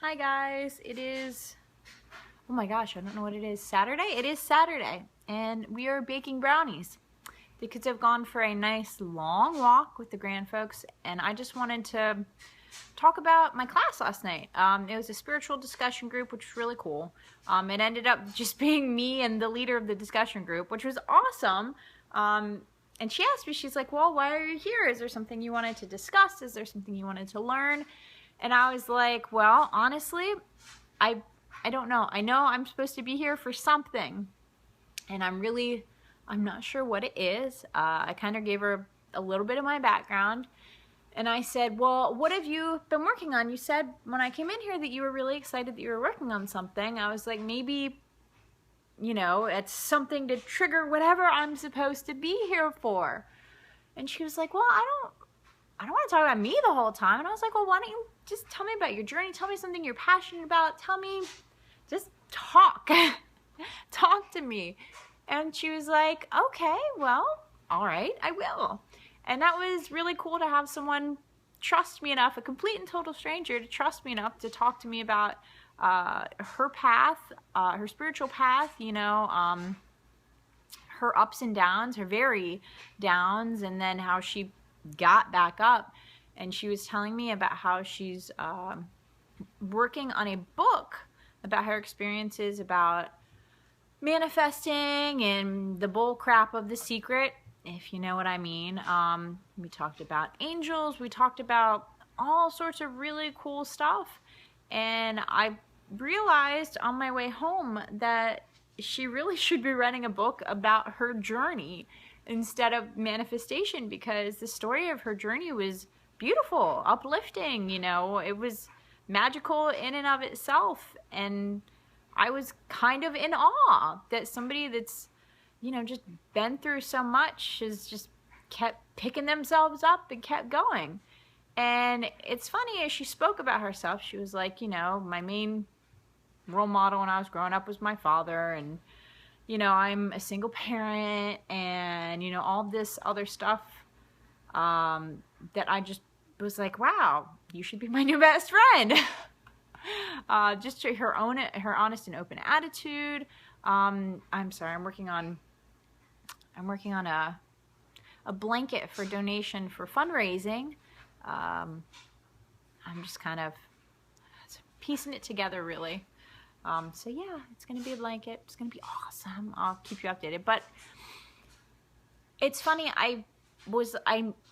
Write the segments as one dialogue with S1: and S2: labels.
S1: Hi guys, it is, oh my gosh, I don't know what it is, Saturday? It is Saturday, and we are baking brownies. The kids have gone for a nice long walk with the grand folks, and I just wanted to talk about my class last night. It was a spiritual discussion group, which was really cool. It ended up just being me and the leader of the discussion group, which was awesome. And she asked me, she's like, well, why are you here? Is there something you wanted to discuss? Is there something you wanted to learn? And I was like, well, honestly, I don't know. I know I'm supposed to be here for something, and I'm not sure what it is. I kind of gave her a little bit of my background, and I said, well, what have you been working on? You said when I came in here that you were really excited that you were working on something. I was like, maybe, you know, it's something to trigger whatever I'm supposed to be here for. And she was like, well, I don't want to talk about me the whole time. And I was like, well, why don't you just tell me about your journey? Tell me something you're passionate about. Tell me, just talk. Talk to me. And she was like, okay, well, all right, I will. And that was really cool to have someone trust me enough, a complete and total stranger, to trust me enough to talk to me about her path, her spiritual path, you know, her ups and downs, her very downs, and then how she got back up. And she was telling me about how she's working on a book about her experiences about manifesting and the bull crap of The Secret, if you know what I mean. We talked about angels, we talked about all sorts of really cool stuff, and I realized on my way home that she really should be writing a book about her journey instead of manifestation, because the story of her journey was beautiful, uplifting, you know, it was magical in and of itself. And I was kind of in awe that somebody that's, you know, just been through so much has just kept picking themselves up and kept going. And it's funny, as she spoke about herself, she was like, you know, my main role model when I was growing up was my father, and you know, I'm a single parent, and, you know, all this other stuff that I just was like, wow, you should be my new best friend. Just her honest and open attitude. I'm sorry, I'm working on a blanket for donation for fundraising. I'm just kind of piecing it together, really. So yeah, it's going to be a blanket. It's going to be awesome. I'll keep you updated. But it's funny, I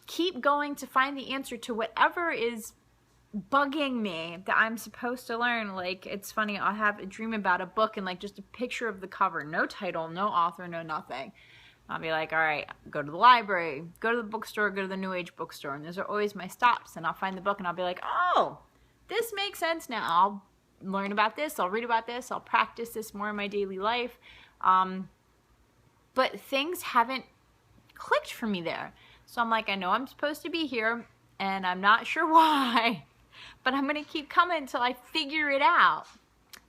S1: keep going to find the answer to whatever is bugging me that I'm supposed to learn. Like, it's funny, I'll have a dream about a book and like just a picture of the cover, no title, no author, no nothing. I'll be like, all right, go to the library, go to the bookstore, go to the New Age bookstore. And those are always my stops. And I'll find the book and I'll be like, oh, this makes sense now. I'll learn about this, I'll read about this, I'll practice this more in my daily life. But things haven't clicked for me there. So I'm like, I know I'm supposed to be here, and I'm not sure why, but I'm going to keep coming until I figure it out.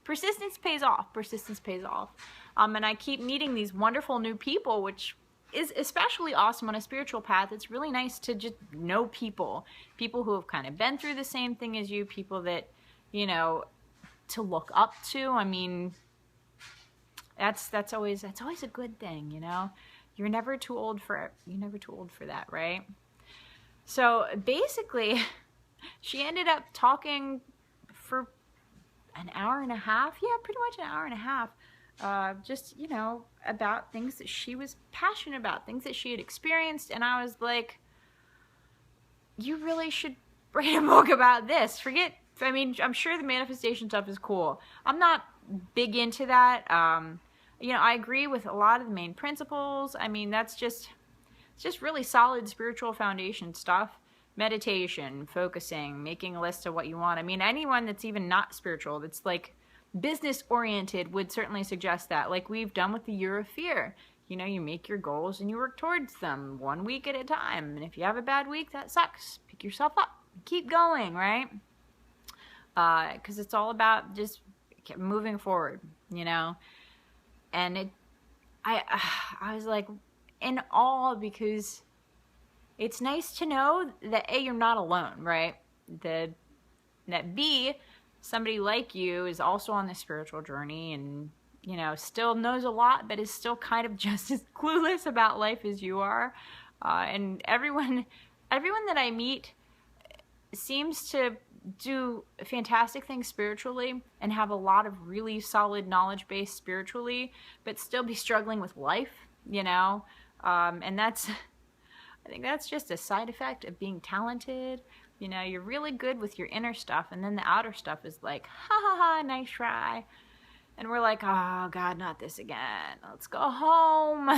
S1: Persistence pays off. Persistence pays off. And I keep meeting these wonderful new people, which is especially awesome on a spiritual path. It's really nice to just know people who have kind of been through the same thing as you, people that, you know, to look up to. I mean, that's always a good thing, you know. You're never too old for that, right? So basically, she ended up talking for an hour and a half. Yeah, pretty much an hour and a half. Just, you know, about things that she was passionate about, things that she had experienced. And I was like, you really should write a book about this. I mean, I'm sure the manifestation stuff is cool. I'm not big into that. You know, I agree with a lot of the main principles. I mean, it's just really solid spiritual foundation stuff. Meditation, focusing, making a list of what you want. I mean, anyone that's even not spiritual, that's like business oriented, would certainly suggest that. Like we've done with the Year of Fear. You know, you make your goals and you work towards them 1 week at a time. And if you have a bad week, that sucks. Pick yourself up. Keep going, right? Because it's all about just moving forward, you know. And I was like in awe, because it's nice to know that A, you're not alone, right? That B, somebody like you is also on the spiritual journey and, you know, still knows a lot, but is still kind of just as clueless about life as you are. And everyone that I meet seems to do fantastic things spiritually and have a lot of really solid knowledge base spiritually, but still be struggling with life, you know? And I think that's just a side effect of being talented. You know, you're really good with your inner stuff, and then the outer stuff is like, ha ha ha, nice try. And we're like, oh God, not this again. Let's go home.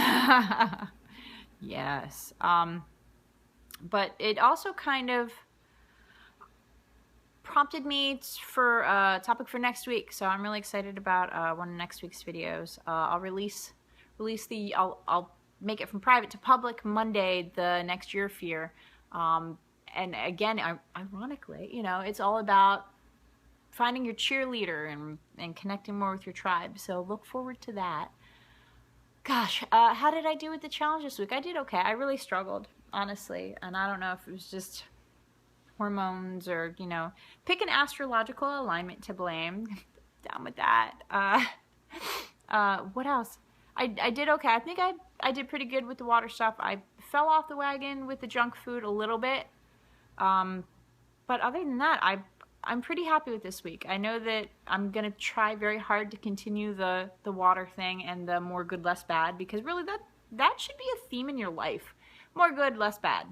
S1: Yes. But it also kind of prompted me for a topic for next week. So I'm really excited about one of next week's videos. I'll release I'll make it from private to public Monday, the next year fear. And again, ironically, you know, it's all about finding your cheerleader and connecting more with your tribe. So look forward to that. Gosh, how did I do with the challenge this week? I did okay. I really struggled, honestly. And I don't know if it was just hormones or, you know, pick an astrological alignment to blame. Down with that. What else? I did okay. I think I did pretty good with the water stuff. I fell off the wagon with the junk food a little bit. But other than that, I'm pretty happy with this week. I know that I'm going to try very hard to continue the water thing and the more good, less bad, because really that should be a theme in your life. More good, less bad.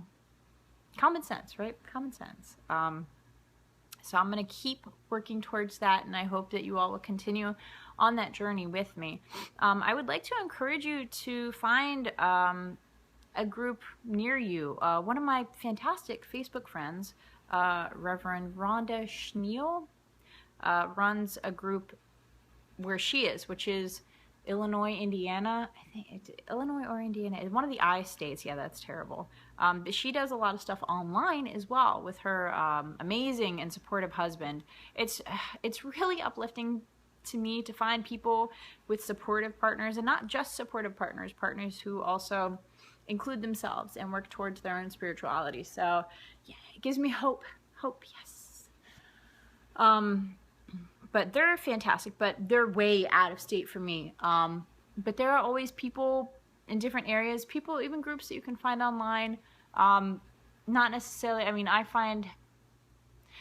S1: Common sense, right? Common sense. So I'm going to keep working towards that, and I hope that you all will continue on that journey with me. I would like to encourage you to find a group near you. One of my fantastic Facebook friends, Reverend Rhonda Schneal, runs a group where she is, which is Illinois, Indiana. I think it's Illinois or Indiana. It's one of the I states. Yeah, that's terrible. But she does a lot of stuff online as well with her amazing and supportive husband. It's really uplifting to me to find people with supportive partners, and not just supportive partners, partners who also include themselves and work towards their own spirituality. So yeah, it gives me hope. Hope, yes. But they're fantastic, but they're way out of state for me. But there are always people in different areas, people, even groups that you can find online. Not necessarily, I mean, I find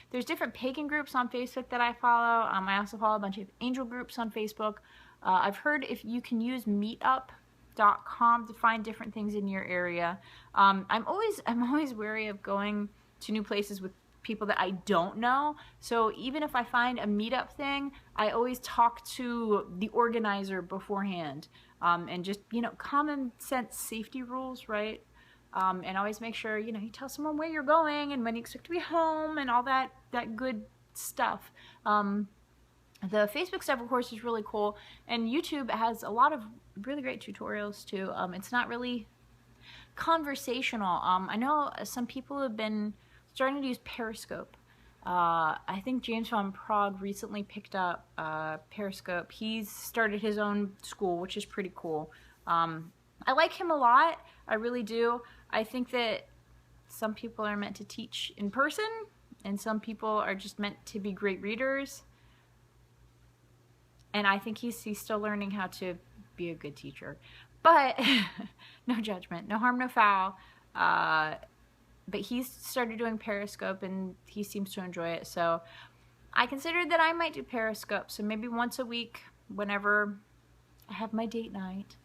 S1: there's different pagan groups on Facebook that I follow. I also follow a bunch of angel groups on Facebook. I've heard if you can use meetup.com to find different things in your area. I'm always wary of going to new places with people that I don't know. So even if I find a meetup thing, I always talk to the organizer beforehand, and just, you know, common sense safety rules, right? And always make sure, you know, you tell someone where you're going and when you expect to be home and all that good stuff. The Facebook stuff, of course, is really cool, and YouTube has a lot of really great tutorials too. It's not really conversational. I know some people have been starting to use Periscope. I think James von Prague recently picked up Periscope. He's started his own school, which is pretty cool. I like him a lot. I really do. I think that some people are meant to teach in person, and some people are just meant to be great readers. And I think he's still learning how to be a good teacher. But no judgment, no harm, no foul. But he's started doing Periscope, and he seems to enjoy it. So I considered that I might do Periscope. So maybe once a week, whenever I have my date night,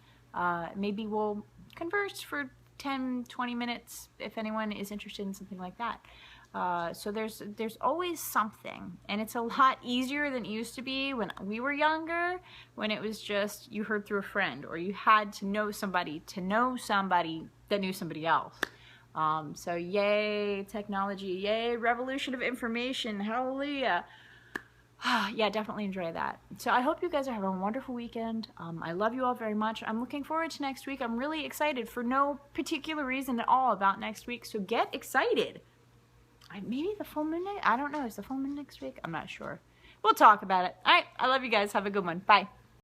S1: maybe we'll converse for 10-20 minutes if anyone is interested in something like that. So there's always something, and it's a lot easier than it used to be when we were younger, when it was just you heard through a friend, or you had to know somebody that knew somebody else. So yay technology, yay revolution of information, hallelujah. Yeah, definitely enjoy that. So I hope you guys are having a wonderful weekend. I love you all very much. I'm looking forward to next week. I'm really excited for no particular reason at all about next week, so get excited. Maybe the full moon, I don't know, is the full moon next week? I'm not sure. We'll talk about it. All right, I love you guys. Have a good one. Bye.